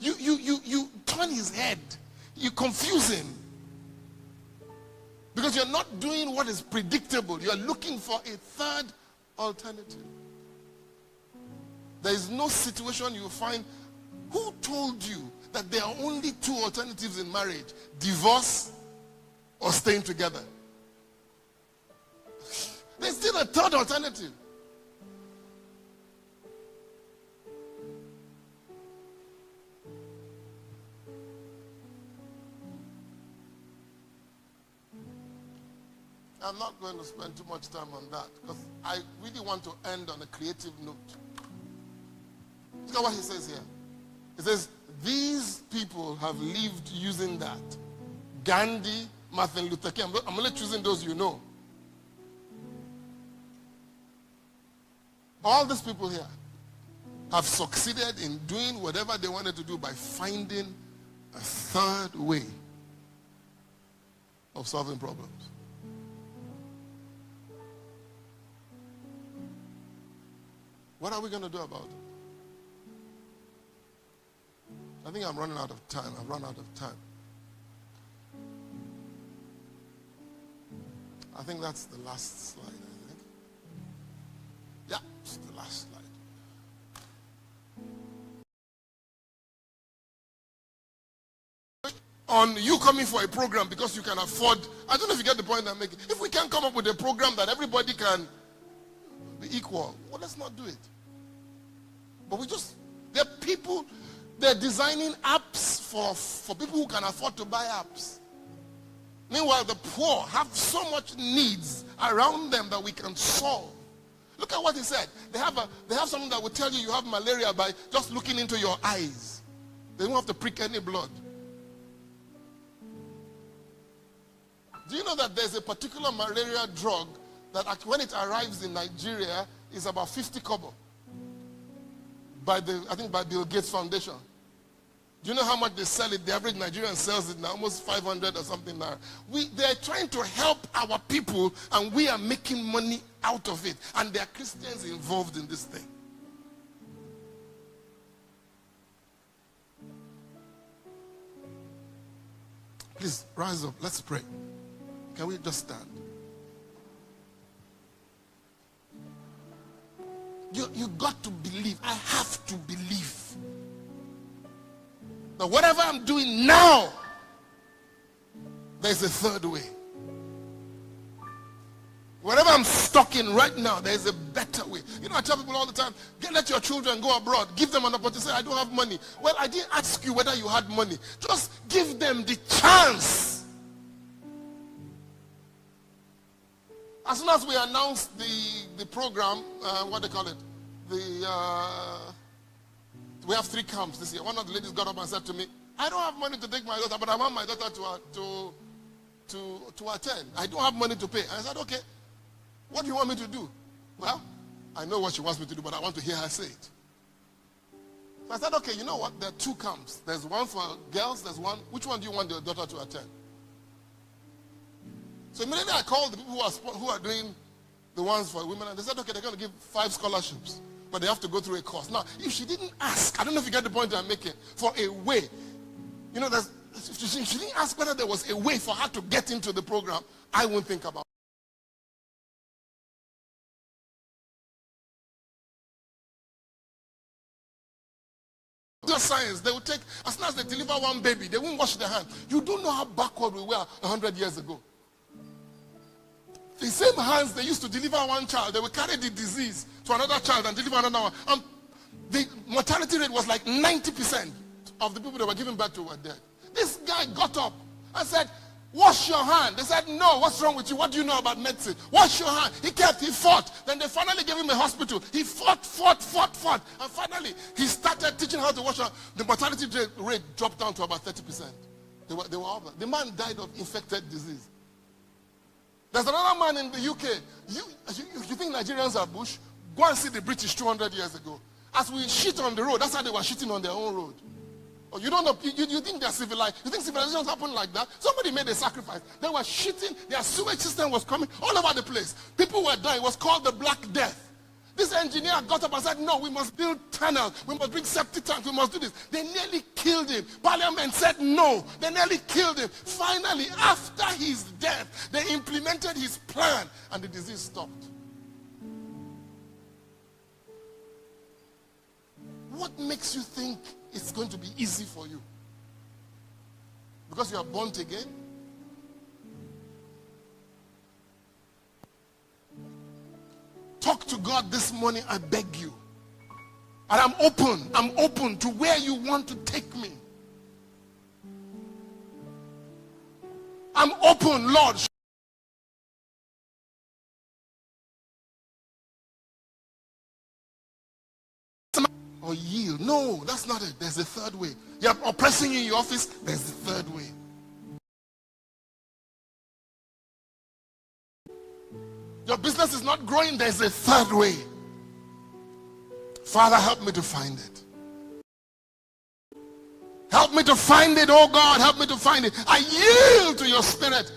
You turn his head. You confuse him. Because you're not doing what is predictable. You're looking for a third alternative. There is no situation you find. Who told you that there are only two alternatives in marriage? Divorce or staying together? There's still a third alternative. I'm not going to spend too much time on that because I really want to end on a creative note. Look at what he says here. He says, these people have lived using that. Gandhi, Martin Luther King. I'm only choosing those you know. All these people here have succeeded in doing whatever they wanted to do by finding a third way of solving problems. What are we going to do about it? I think I'm running out of time. I've run out of time. I think that's the last slide, I think. Yeah, it's the last slide. On you coming for a program because you can afford, I don't know if you get the point I'm making. If we can come up with a program that everybody can be equal, well, let's not do it. But there are people, they're designing apps for people who can afford to buy apps. Meanwhile, the poor have so much needs around them that we can solve. Look at what he said. They have something that will tell you have malaria by just looking into your eyes. They don't have to prick any blood. Do you know that there's a particular malaria drug that when it arrives in Nigeria is about 50 kobo? I think by Bill Gates Foundation. Do you know how much they sell it? The average Nigerian sells it now, almost 500 or something now. They're trying to help our people, and we are making money out of it. And there are Christians involved in this thing. Please, rise up. Let's pray. Can we just stand? You got to believe. I have to believe. Now, whatever I'm doing now, there's a third way. Whatever I'm stuck in right now, there's a better way. You know, I tell people all the time, let your children go abroad. Give them an opportunity. Say, I don't have money. Well, I didn't ask you whether you had money. Just give them the chance. As soon as we announced the program, what they call it, we have 3 camps this year. One of the ladies got up and said to me, I don't have money to take my daughter, but I want my daughter to attend. I don't have money to pay. And I said, okay, what do you want me to do? Well, I know what she wants me to do, but I want to hear her say it. So I said, okay, you know what? There are 2 camps. There's one for girls, there's one. Which one do you want your daughter to attend? So immediately I called the people who are doing the ones for women, and they said, okay, they're going to give 5 scholarships, but they have to go through a course. Now, if she didn't ask, I don't know if you get the point I'm making, for a way, you know, if she didn't ask whether there was a way for her to get into the program, I won't think about it. Science, they will take, as soon as they deliver one baby, they won't wash their hands. You don't know how backward we were 100 years ago. The same hands they used to deliver one child, they will carry the disease to another child and deliver another one. And the mortality rate was like 90% of the people that were giving birth to were dead. This guy got up and said, wash your hand. They said, no, what's wrong with you? What do you know about medicine? Wash your hand. He fought. Then they finally gave him a hospital. He fought. And finally, he started teaching how to wash your hand. The mortality rate dropped down to about 30%. They were over. The man died of infected disease. There's another man in the UK. You think Nigerians are bush? Go and see the British 200 years ago. As we shit on the road, that's how they were shitting on their own road. Or you don't know, you think they're civilized. You think civilizations happen like that? Somebody made a sacrifice. They were shitting, their sewage system was coming all over the place. People were dying. It was called the Black Death. This engineer got up and said, no, we must build tunnels. We must bring septic tanks. We must do this. They nearly killed him. Parliament said no. They nearly killed him. Finally, after his death, they implemented his plan and the disease stopped. What makes you think it's going to be easy for you? Because you are born again? Talk to God this morning, I beg you. And I'm open to where you want to take me. I'm open, Lord. Or yield. No, that's not it. There's a third way. You're oppressing in your office, there's a third way. Your business is not growing, there's a third way. Father, help me to find it. Help me to find it, oh God, help me to find it. I yield to your spirit.